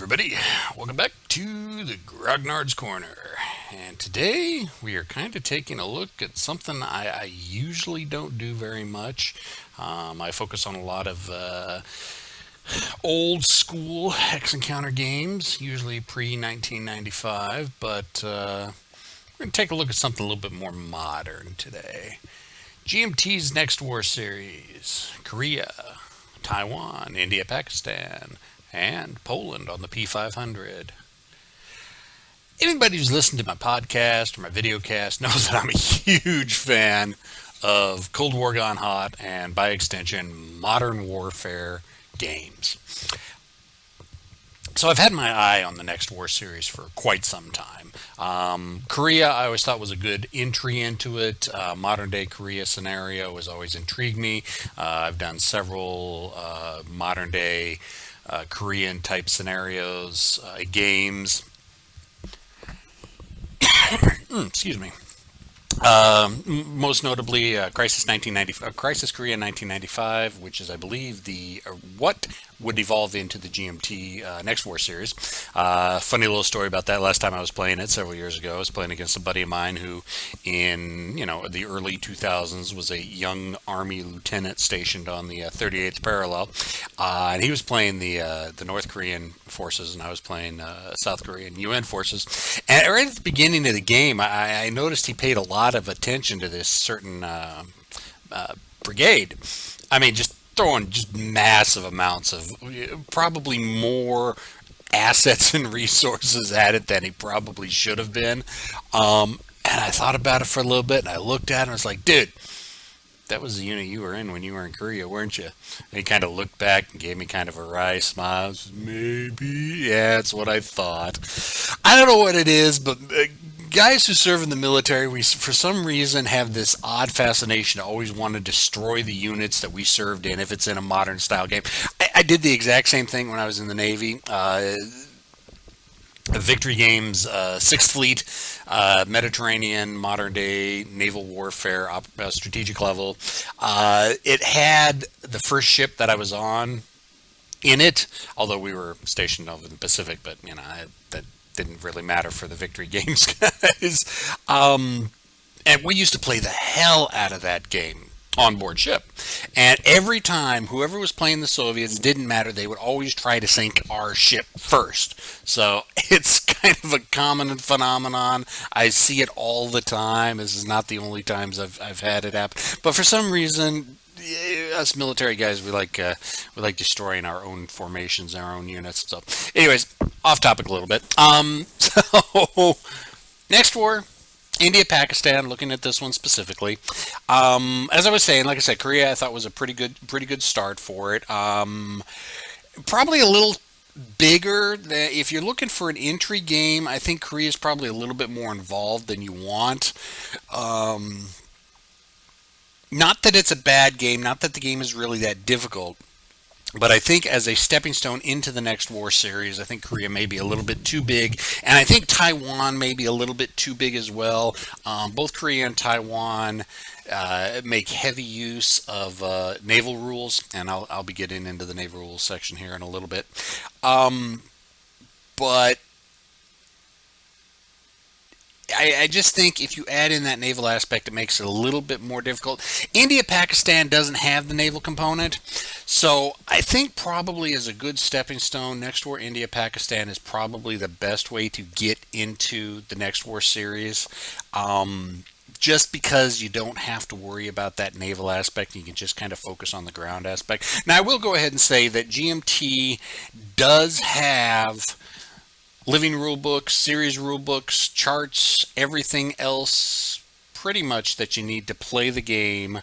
everybody. Welcome back to the Grognards Corner. And today we are kind of taking a look at something I usually don't do very much. I focus on a lot of old school Hex Encounter games, usually pre 1995, but we're going to take a look at something a little bit more modern today. GMTs Next War series, Korea, Taiwan, India, Pakistan, and Poland on the P500. Anybody who's listened to my podcast or my videocast knows that I'm a huge fan of Cold War Gone Hot and, by extension, modern warfare games. So I've had my eye on the Next War series for quite some time. Korea, I always thought was a good entry into it. Modern day Korea scenario has always intrigued me. I've done several modern day Korean type scenarios, games. Excuse me. Most notably, Crisis Korea 1995, which is, I believe, what would evolve into the GMT Next War series. Funny little story about that. Last time I was playing it several years ago, I was playing against a buddy of mine who, in the early 2000s, was a young Army lieutenant stationed on the 38th parallel, and he was playing the North Korean forces, and I was playing South Korean UN forces. And right at the beginning of the game, I noticed he paid a lot of attention to this certain brigade. I mean, just throwing just massive amounts of, probably more assets and resources at it than he probably should have been. And I thought about it for a little bit, and I looked at him and I was like, dude, that was the unit you were in when you were in Korea, weren't you? And he kind of looked back and gave me kind of a wry smile. Said, maybe. Yeah, that's what I thought. I don't know what it is, but guys who serve in the military, we for some reason have this odd fascination to always want to destroy the units that we served in if it's in a modern style game. I did the exact same thing when I was in the Navy. Victory Games, 6th Fleet, Mediterranean, modern day naval warfare, strategic level. It had the first ship that I was on in it, although we were stationed over the Pacific, but that didn't really matter for the Victory Games guys. And we used to play the hell out of that game on board ship. And every time, whoever was playing the Soviets, didn't matter, they would always try to sink our ship first. So it's kind of a common phenomenon. I see it all the time. This is not the only times I've had it happen. But for some reason, us military guys, we like destroying our own formations and our own units. So anyways, off topic a little bit. So Next War, India, Pakistan, looking at this one specifically. As I was saying, like I said, Korea I thought was a pretty good start for it. Probably a little bigger. If you're looking for an entry game, I think Korea is probably a little bit more involved than you want. Not that it's a bad game, not that the game is really that difficult, but I think as a stepping stone into the Next War series, I think Korea may be a little bit too big, and I think Taiwan may be a little bit too big as well. Both Korea and Taiwan make heavy use of naval rules, and I'll be getting into the naval rules section here in a little bit. But I just think if you add in that naval aspect, it makes it a little bit more difficult. India, Pakistan doesn't have the naval component, so I think probably as a good stepping stone, Next War India, Pakistan is probably the best way to get into the Next War series. Just because you don't have to worry about that naval aspect, you can just kind of focus on the ground aspect. Now, I will go ahead and say that GMT does have living rulebooks, series rulebooks, charts, everything else pretty much that you need to play the game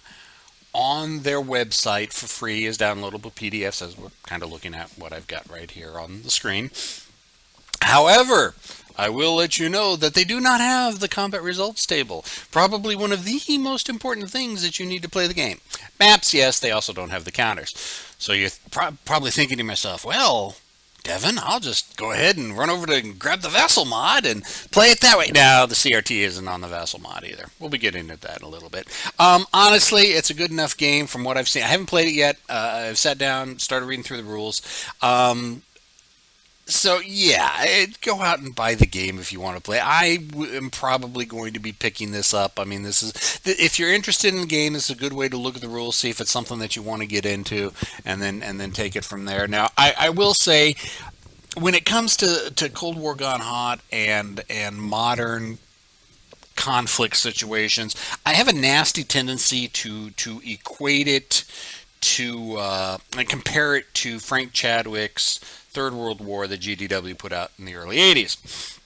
on their website for free as downloadable PDFs, as we're kind of looking at what I've got right here on the screen. However, I will let you know that they do not have the combat results table. Probably one of the most important things that you need to play the game. Maps, yes, they also don't have the counters. So you're probably thinking to yourself, well, Devin, I'll just go ahead and run over to grab the Vassal mod and play it that way. No, the CRT isn't on the Vassal mod either. We'll be getting into that in a little bit. Honestly, it's a good enough game from what I've seen. I haven't played it yet. I've sat down, started reading through the rules. So yeah, go out and buy the game if you want to play. Am probably going to be picking this up. I mean, this is if you're interested in the game, this is a good way to look at the rules, see if it's something that you want to get into, and then take it from there. Now, I will say, when it comes to Cold War gone hot and modern conflict situations, I have a nasty tendency to equate it to and compare it to Frank Chadwick's Third World War that GDW put out in the early 80s.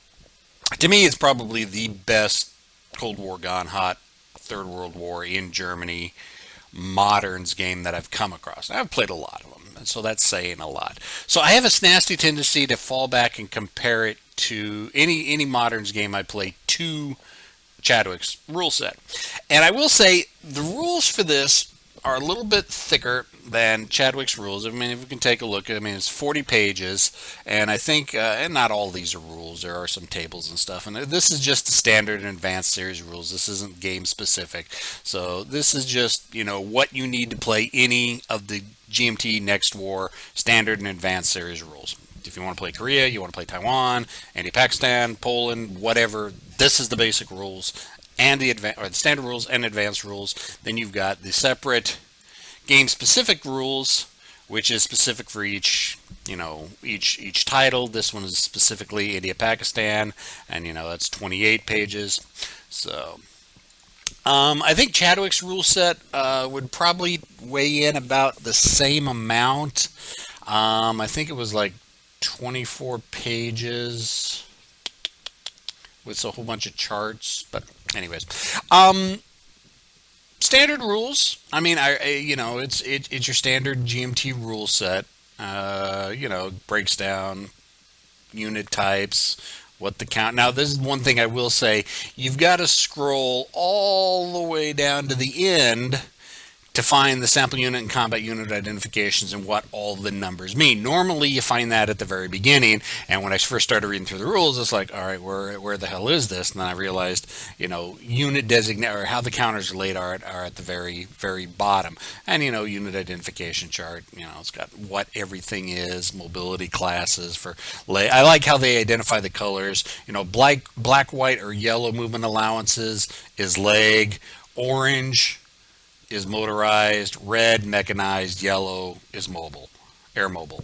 To me, it's probably the best Cold War gone hot Third World War in Germany moderns game that I've come across. I've played a lot of them, and so that's saying a lot. So I have a nasty tendency to fall back and compare it to any moderns game I play to Chadwick's rule set. And I will say the rules for this are a little bit thicker than Chadwick's rules. I mean, if we can take a look, I mean, it's 40 pages, and I think, and not all these are rules. There are some tables and stuff, and this is just the standard and advanced series rules. This isn't game specific, so this is just what you need to play any of the GMT Next War standard and advanced series rules. If you want to play Korea, you want to play Taiwan, Pakistan, Poland, whatever, this is the basic rules and the standard rules and advanced rules. Then you've got the separate game specific rules, which is specific for each title. This one is specifically India Pakistan, and that's 28 pages. So I think Chadwick's rule set would probably weigh in about the same amount. I think it was like 24 pages with a whole bunch of charts, but anyways, standard rules. I mean, it's your standard GMT rule set. Breaks down unit types, what the count. Now, this is one thing I will say: you've got to scroll all the way down to the end to find the sample unit and combat unit identifications and what all the numbers mean. Normally, you find that at the very beginning, and when I first started reading through the rules, it's like, all right, where the hell is this? And then I realized, unit designate or how the counters are laid are at the very, very bottom. And, unit identification chart, it's got what everything is, mobility classes for lay. I like how they identify the colors. Black, white, or yellow movement allowances is leg, orange is motorized, red mechanized, yellow is mobile, air mobile.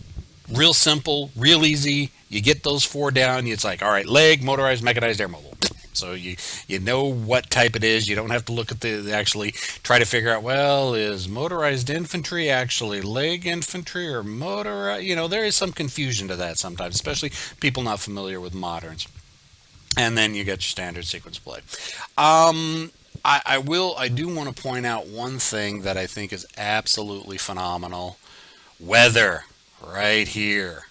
Real simple, real easy. You get those four down, it's like, all right, leg, motorized, mechanized, air mobile. So you know what type it is. You don't have to look at actually try to figure out, well, is motorized infantry actually leg infantry or motorized? There is some confusion to that sometimes, especially people not familiar with moderns. And then you get your standard sequence play. I do want to point out one thing that I think is absolutely phenomenal. Weather, right here.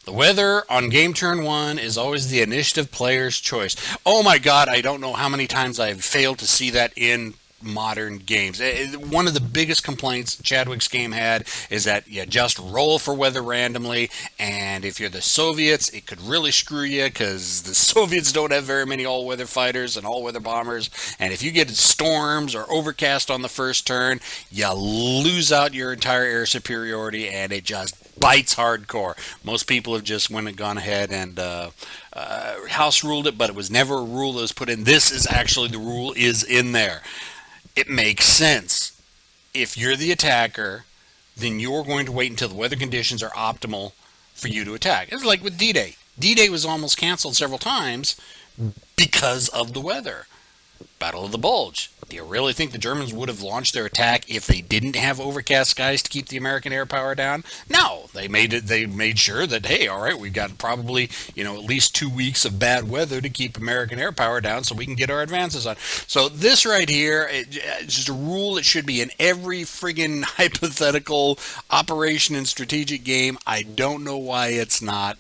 The weather on game turn 1 is always the initiative player's choice. Oh my god, I don't know how many times I've failed to see that in modern games. One of the biggest complaints Chadwick's game had is that you just roll for weather randomly, and if you're the Soviets, it could really screw you because the Soviets don't have very many all-weather fighters and all-weather bombers, and if you get storms or overcast on the first turn, you lose out your entire air superiority, and it just bites hardcore. Most people have just gone ahead and house ruled it, but it was never a rule that was put in. This is actually the rule is in there. It makes sense. If you're the attacker, then you're going to wait until the weather conditions are optimal for you to attack. It's like with D-Day. D-Day was almost canceled several times because of the weather. Battle of the Bulge. Do you really think the Germans would have launched their attack if they didn't have overcast skies to keep the American air power down? No, they made sure that, hey, all right, we've got probably at least 2 weeks of bad weather to keep American air power down so we can get our advances on. So this right here, it's just a rule that should be in every friggin' hypothetical operation and strategic game. I don't know why it's not,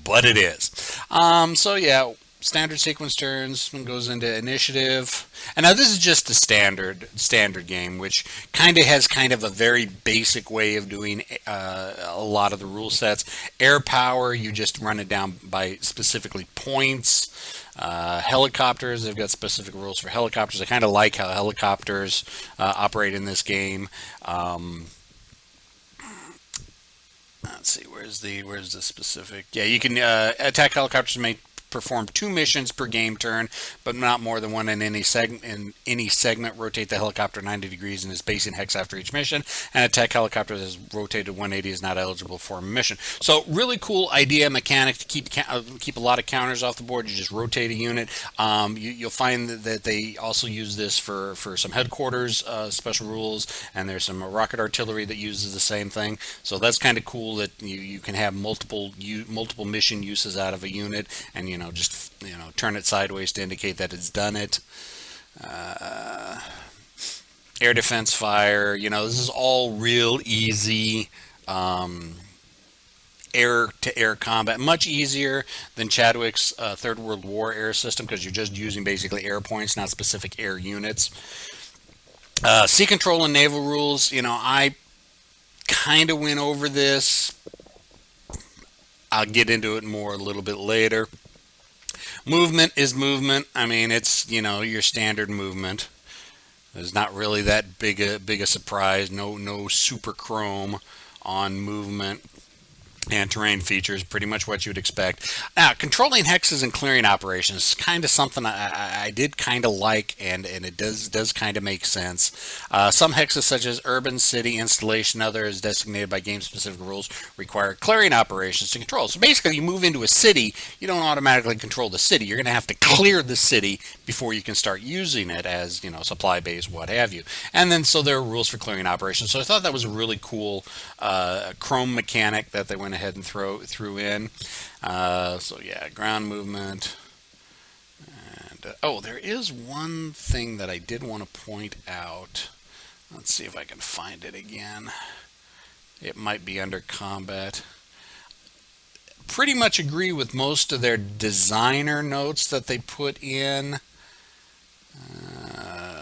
but it is. So yeah. Standard sequence turns and goes into initiative. And now this is just the standard game, which kind of a very basic way of doing a lot of the rule sets. Air power, you just run it down by specifically points. Helicopters, they've got specific rules for helicopters. I kind of like how helicopters operate in this game. let's see, where's the specific? Yeah, you can attack helicopters may perform 2 missions per game turn, but not more than one in any segment. In any segment, rotate the helicopter 90 degrees in its basing hex after each mission. And attack helicopter that is rotated 180 is not eligible for a mission. So really cool idea, mechanic to keep a lot of counters off the board. You just rotate a unit. You'll find that they also use this for some headquarters special rules, and there's some rocket artillery that uses the same thing. So that's kind of cool that you can have multiple mission uses out of a unit, and just turn it sideways to indicate that it's done it. Air defense fire, this is all real easy air-to-air combat, much easier than Chadwick's Third World War air system, because you're just using basically air points, not specific air units. Sea control and naval rules, I kind of went over this. I'll get into it more a little bit later. Movement is movement. I mean, it's your standard movement. There's not really that big a surprise. No super chrome on movement and terrain features, pretty much what you'd expect. Now, controlling hexes and clearing operations is kind of something I did kind of like, and it does kind of make sense. Some hexes, such as urban, city, installation, others designated by game-specific rules, require clearing operations to control. So basically, you move into a city, you don't automatically control the city. You're going to have to clear the city before you can start using it as, supply base, what have you. And then, so there are rules for clearing operations. So I thought that was a really cool chrome mechanic that they went ahead and threw in. So yeah, ground movement. And there is one thing that I did want to point out. Let's see if I can find it again. It might be under combat. Pretty much agree with most of their designer notes that they put in.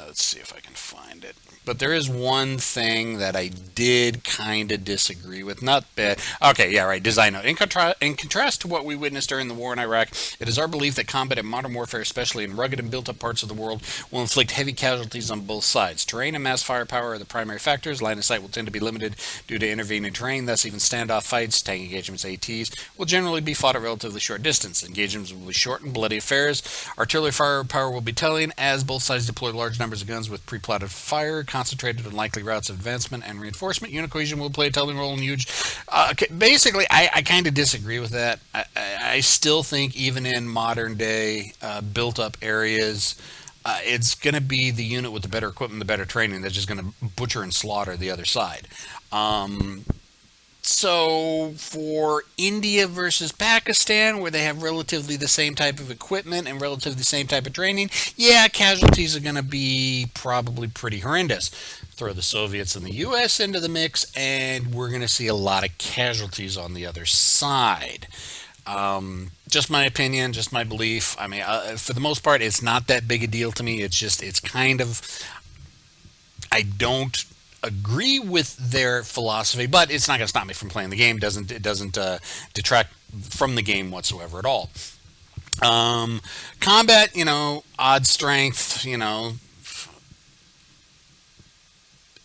Let's see if I can find it. But there is one thing that I did kind of disagree with. Not bad. Okay, yeah, right. Design note. In contrast to what we witnessed during the war in Iraq, it is our belief that combat in modern warfare, especially in rugged and built-up parts of the world, will inflict heavy casualties on both sides. Terrain and mass firepower are the primary factors. Line of sight will tend to be limited due to intervening terrain. Thus, even standoff fights, tank engagements, ATs, will generally be fought at relatively short distance. Engagements will be short and bloody affairs. Artillery firepower will be telling, as both sides deploy large numbers of guns with pre-plotted fire, concentrated on likely routes of advancement and reinforcement. Unit cohesion will play a telling role in huge. Basically, I kind of disagree with that. I still think even in modern day built-up areas, it's going to be the unit with the better equipment, the better training, that's just going to butcher and slaughter the other side. So for India versus Pakistan, where they have relatively the same type of equipment and relatively the same type of training, yeah, casualties are going to be probably pretty horrendous. Throw the Soviets and the U.S. into the mix, and we're going to see a lot of casualties on the other side. Just my opinion, just my belief. I mean, for the most part, it's not that big a deal to me. It's kind of, I don't agree with their philosophy, but it's not going to stop me from playing the game. It doesn't detract from the game whatsoever at all. Combat, odd strength,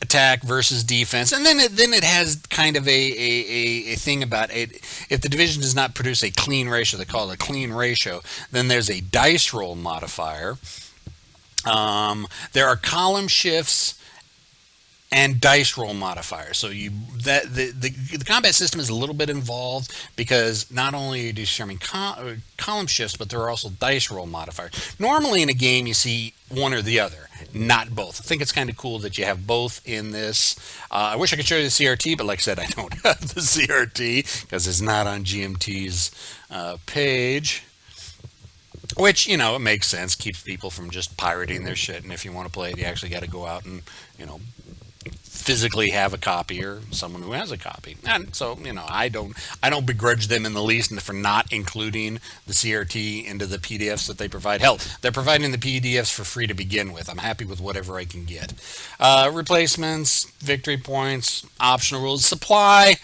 attack versus defense, and then it has kind of a thing about it. If the division does not produce a clean ratio, they call it a clean ratio, then there's a dice roll modifier. There are column shifts and dice roll modifiers. So the combat system is a little bit involved, because not only are you determining column shifts, but there are also dice roll modifiers. Normally in a game you see one or the other, not both. I think it's kind of cool that you have both in this. I wish I could show you the CRT, but like I said, I don't have the CRT because it's not on GMT's page. Which, it makes sense. Keeps people from just pirating their shit. And if you want to play it, you actually got to go out and, physically have a copy, or someone who has a copy. And so, I don't begrudge them in the least for not including the CRT into the PDFs that they provide. Hell, they're providing the PDFs for free to begin with. I'm happy with whatever I can get. Replacements, victory points, optional rules, supply.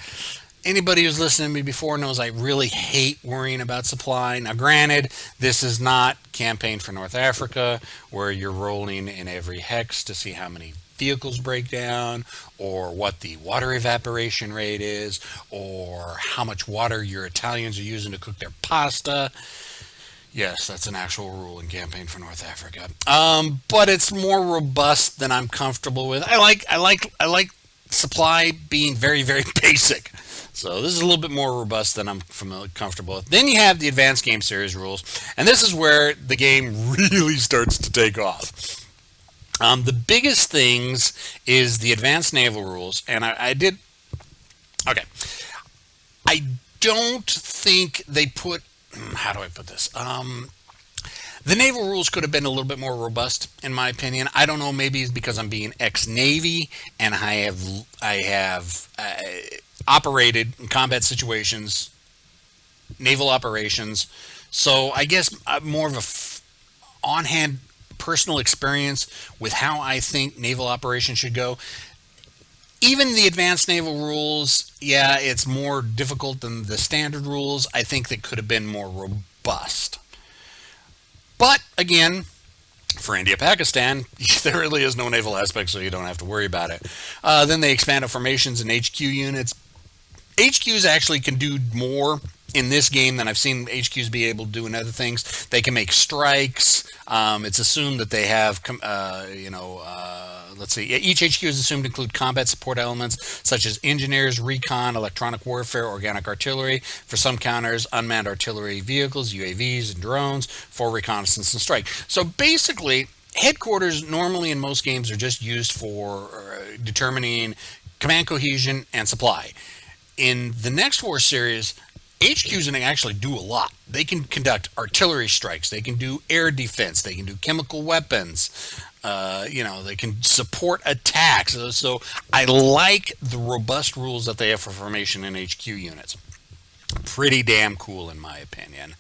Anybody who's listened to me before knows I really hate worrying about supply. Now, granted, this is not Campaign for North Africa, where you're rolling in every hex to see how many vehicles break down, or what the water evaporation rate is, or how much water your Italians are using to cook their pasta. Yes, that's an actual rule in Campaign for North Africa. But it's more robust than I'm comfortable with. I like supply being very, very basic. So this is a little bit more robust than I'm comfortable with. Then you have the Advanced Game Series rules, and this is where the game really starts to take off. The biggest things is the Advanced Naval rules, and I did. Okay, I don't think they put. How do I put this? The naval rules could have been a little bit more robust, in my opinion. I don't know. Maybe it's because I'm being ex-Navy and I have operated in combat situations, naval operations. So I guess more of a on-hand personal experience with how I think naval operations should go. Even the advanced naval rules, yeah, it's more difficult than the standard rules. I think they could have been more robust. But again, for India Pakistan, there really is no naval aspect, so you don't have to worry about it. Then they expanded formations and HQ units. HQs actually can do more in this game than I've seen HQs be able to do in other things. They can make strikes. It's assumed that they have, let's see, each HQ is assumed to include combat support elements such as engineers, recon, electronic warfare, organic artillery. For some counters, unmanned artillery vehicles, UAVs, and drones for reconnaissance and strike. So basically, headquarters normally in most games are just used for determining command cohesion and supply. In the Next War series, HQs can actually do a lot. They can conduct artillery strikes. They can do air defense. They can do chemical weapons. They can support attacks. So I like the robust rules that they have for formation in HQ units. Pretty damn cool, in my opinion.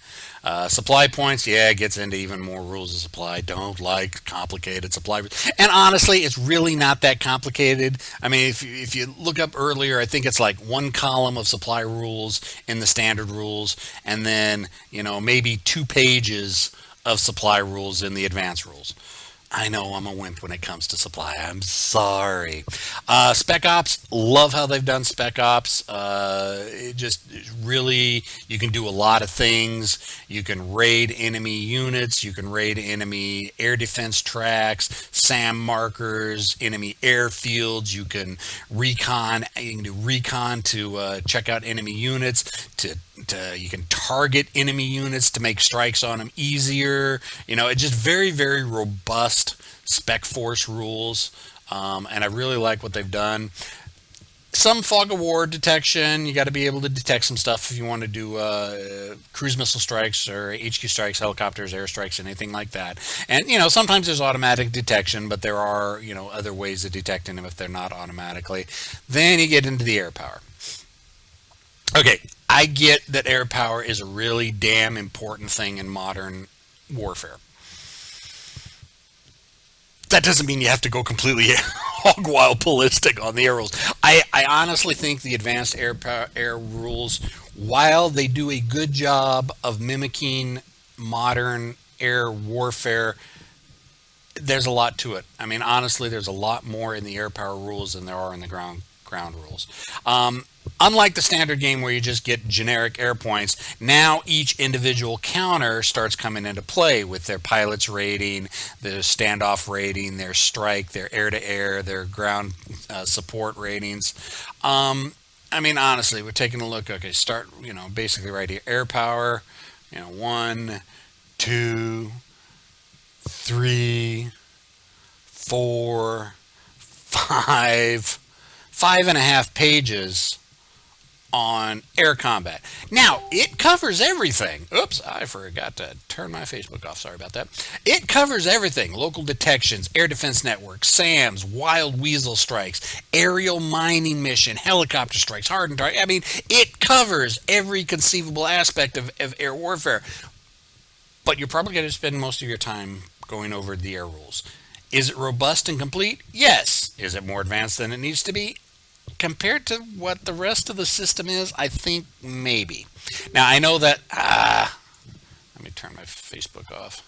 Supply points, yeah, it gets into even more rules of supply. Don't like complicated supply. And honestly, it's really not that complicated. I mean, if you look up earlier, I think it's like one column of supply rules in the standard rules, and then, maybe 2 pages of supply rules in the advanced rules. I know I'm a wimp when it comes to supply. I'm sorry. Spec Ops, love how they've done Spec Ops. It just really, you can do a lot of things. You can raid enemy units. You can raid enemy air defense tracks, SAM markers, enemy airfields. You can recon. You can do recon to check out enemy units. You can target enemy units to make strikes on them easier. It's just very, very robust spec force rules, and I really like what they've done. Some fog of war detection. You got to be able to detect some stuff if you want to do cruise missile strikes or HQ strikes, helicopters, airstrikes, anything like that. And sometimes there's automatic detection, but there are other ways of detecting them if they're not automatically. Then you get into the air power. Okay, I get that air power is a really damn important thing in modern warfare. That doesn't mean you have to go completely hog wild ballistic on the air rules. I honestly think the advanced air rules, while they do a good job of mimicking modern air warfare, there's a lot to it. I mean, honestly, there's a lot more in the air power rules than there are in the ground rules. Unlike the standard game where you just get generic air points, now each individual counter starts coming into play with their pilot's rating, their standoff rating, their strike, their air-to-air, their ground support ratings. I mean, honestly, we're taking a look. Okay, start, basically right here. Air power, 1, 2, 3, 4, 5, 5.5 pages on air combat. Now, it covers everything. Oops, I forgot to turn my Facebook off. Sorry about that. It covers everything. Local detections, air defense network, SAMs, wild weasel strikes, aerial mining mission, helicopter strikes, hardened target. I mean, it covers every conceivable aspect of air warfare. But you're probably going to spend most of your time going over the air rules. Is it robust and complete? Yes. Is it more advanced than it needs to be? Compared to what the rest of the system is, I think maybe. Now, I know that... let me turn my Facebook off.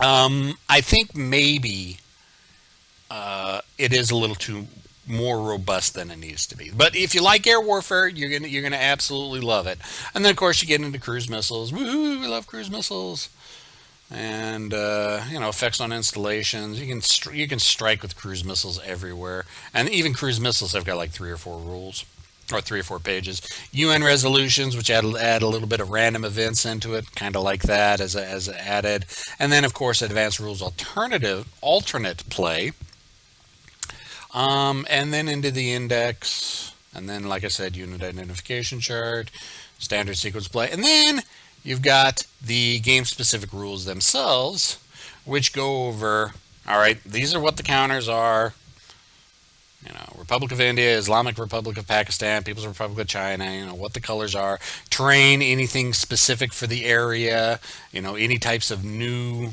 I think maybe it is a little too more robust than it needs to be. But if you like air warfare, you're gonna absolutely love it. And then of course you get into cruise missiles. Woohoo! We love cruise missiles. And effects on installations. You can strike with cruise missiles everywhere, and even cruise missiles have got like 3 or 4 rules, or 3 or 4 pages. UN resolutions, which add a little bit of random events into it, kind of like that as added, and then of course advanced rules alternate play, and then into the index, and then like I said, unit identification chart, standard sequence play, and then you've got the game specific rules themselves, which go over, all right, these are what the counters are. Republic of India, Islamic Republic of Pakistan, People's Republic of China, what the colors are, terrain, anything specific for the area, any types of new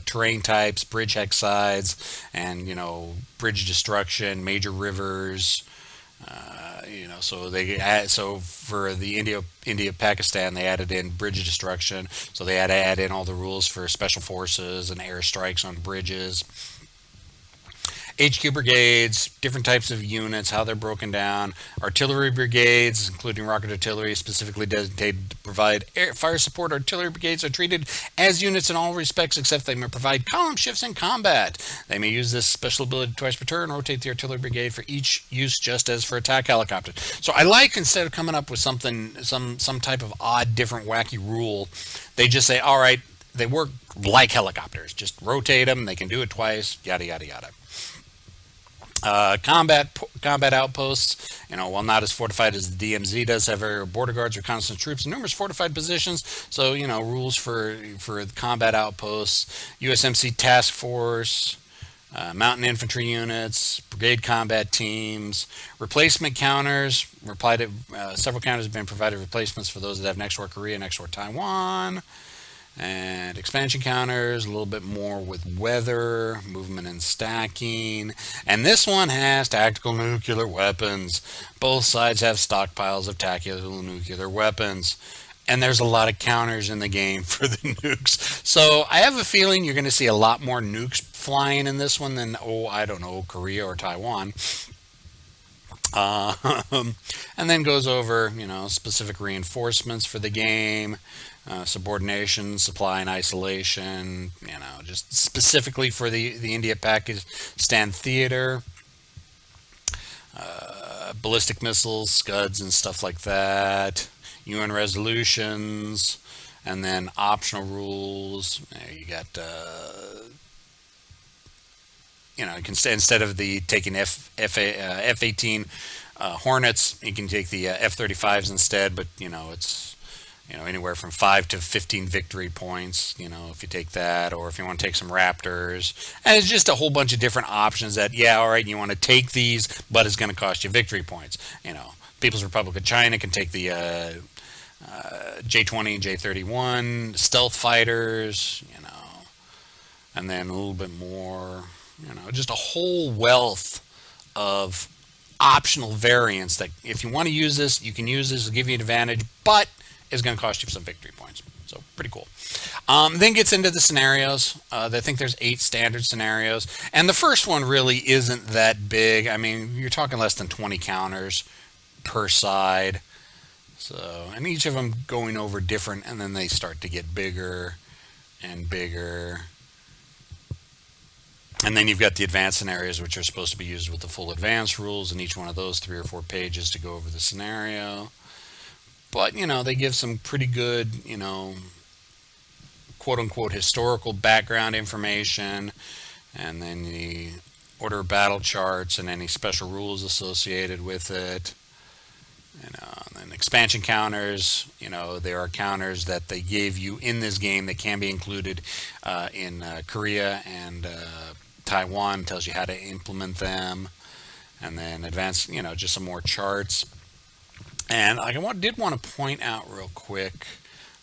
terrain types, bridge hex sides, and, bridge destruction, major rivers. So for the India Pakistan, they added in bridge destruction. So they had to add in all the rules for special forces and airstrikes on bridges. HQ brigades, different types of units, how they're broken down. Artillery brigades, including rocket artillery, specifically designated to provide fire support. Artillery brigades are treated as units in all respects, except they may provide column shifts in combat. They may use this special ability twice per turn, rotate the artillery brigade for each use, just as for attack helicopters. So I like, instead of coming up with some type of odd, different, wacky rule, they just say, all right, they work like helicopters. Just rotate them. They can do it twice. Yada yada yada. Combat outposts, while not as fortified as the DMZ does, have area border guards, reconnaissance troops, and numerous fortified positions. So, rules for combat outposts, USMC task force, mountain infantry units, brigade combat teams, replacement counters. Several counters have been provided replacements for those that have Next War Korea, Next War Taiwan. And expansion counters, a little bit more with weather, movement and stacking. And this one has tactical nuclear weapons. Both sides have stockpiles of tactical nuclear weapons. And there's a lot of counters in the game for the nukes. So I have a feeling you're going to see a lot more nukes flying in this one than, Korea or Taiwan. And then goes over, specific reinforcements for the game. Subordination, supply and isolation, just specifically for the India-Pakistan theater, ballistic missiles, Scuds, and stuff like that, UN resolutions, and then optional rules. You got, you can instead of taking F-18 Hornets, you can take the F-35s instead, but it's anywhere from 5 to 15 victory points, if you take that, or if you want to take some Raptors. And it's just a whole bunch of different options that, all right, you want to take these, but it's going to cost you victory points. People's Republic of China can take the J-20 and J-31 stealth fighters, and then a little bit more, just a whole wealth of optional variants that if you want to use this, you can use this, it'll give you an advantage, but is going to cost you some victory points. So pretty cool. Then gets into the scenarios. I think there's 8 standard scenarios. And the first one really isn't that big. I mean, you're talking less than 20 counters per side. So, and each of them going over different, and then they start to get bigger and bigger. And then you've got the advanced scenarios, which are supposed to be used with the full advanced rules, and each one of those 3 or 4 pages to go over the scenario. But, they give some pretty good, quote-unquote historical background information, and then the order of battle charts and any special rules associated with it. And then expansion counters, there are counters that they gave you in this game that can be included in Korea and Taiwan, tells you how to implement them. And then advanced, just some more charts. And I did want to point out real quick,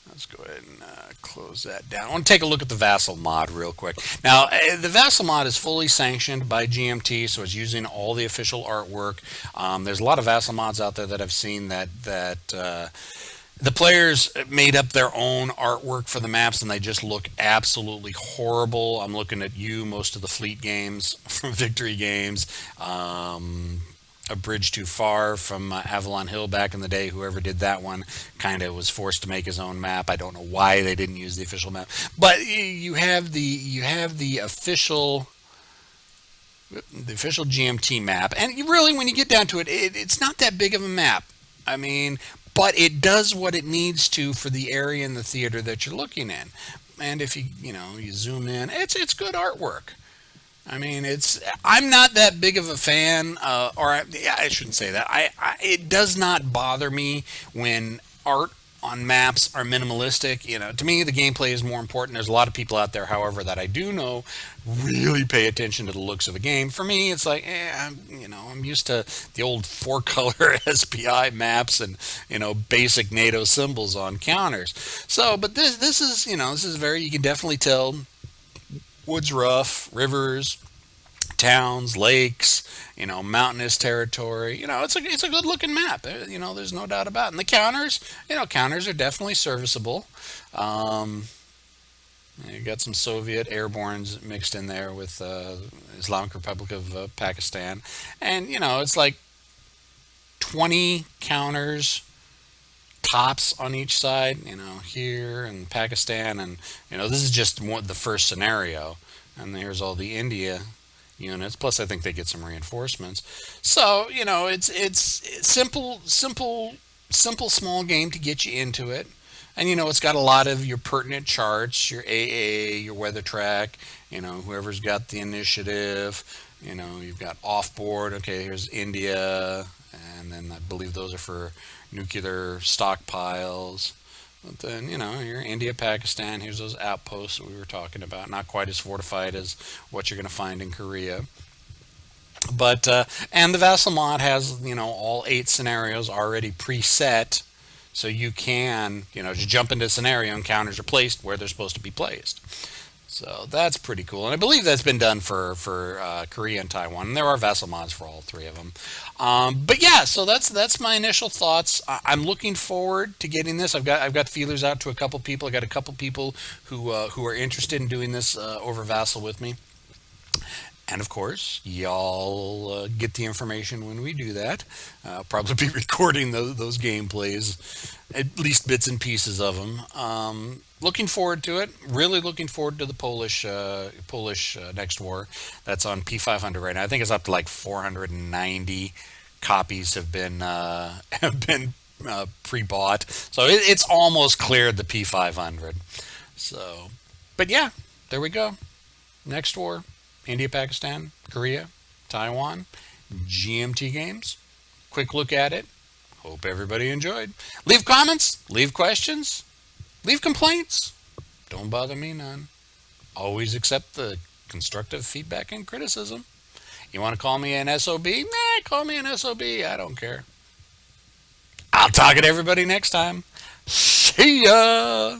let's go ahead and close that down. I want to take a look at the Vassal mod real quick. Now, the Vassal mod is fully sanctioned by GMT, so it's using all the official artwork. There's a lot of Vassal mods out there that I've seen that The players made up their own artwork for the maps, and they just look absolutely horrible. I'm looking at you, most of the fleet games from Victory Games. A Bridge Too Far from Avalon Hill back in the day. Whoever did that one kind of was forced to make his own map. I don't know why they didn't use the official map, but you have the official GMT map, and really, when you get down to it, it's not that big of a map. I mean, but it does what it needs to for the area and the theater that you're looking in. And if you zoom in, it's good artwork. I mean, I'm not that big of a fan, yeah, I shouldn't say that. It does not bother me when art on maps are minimalistic. To me, the gameplay is more important. There's a lot of people out there, however, that I do know really pay attention to the looks of a game. For me, it's like, I'm used to the old four-color SPI maps and basic NATO symbols on counters. So, but this is very, you can definitely tell woods rough, rivers, towns, lakes, mountainous territory. It's a good looking map. There's no doubt about it. And the counters are definitely serviceable. Um, you got some Soviet airbornes mixed in there with Islamic Republic of Pakistan, and it's like 20 counters tops on each side. Here in Pakistan, and this is just the first scenario, and there's all the India units. Plus, I think they get some reinforcements. So it's simple, small game to get you into it. And it's got a lot of your pertinent charts, your AA, your weather track. Whoever's got the initiative. You've got off board. Okay, here's India, and then I believe those are for nuclear stockpiles. But then, you're India, Pakistan. Here's those outposts that we were talking about. Not quite as fortified as what you're going to find in Korea. But, and the Vassal mod has, all 8 scenarios already preset. So you can, just jump into a scenario and counters are placed where they're supposed to be placed. So that's pretty cool, and I believe that's been done for Korea and Taiwan. And there are Vassal mods for all 3 of them. But yeah, so that's my initial thoughts. I'm looking forward to getting this. I've got feelers out to a couple people. I got a couple people who are interested in doing this over Vassal with me. And of course, y'all get the information when we do that. I'll probably be recording those gameplays, at least bits and pieces of them. Looking forward to it. Really looking forward to the Polish Next War. That's on P500 right now. I think it's up to like 490 copies have been pre-bought. So it's almost cleared the P500. So, but yeah, there we go. Next War. India, Pakistan, Korea, Taiwan, GMT games. Quick look at it. Hope everybody enjoyed. Leave comments, leave questions, leave complaints. Don't bother me none. Always accept the constructive feedback and criticism. You want to call me an SOB? Nah, call me an SOB. I don't care. I'll talk to everybody next time. See ya!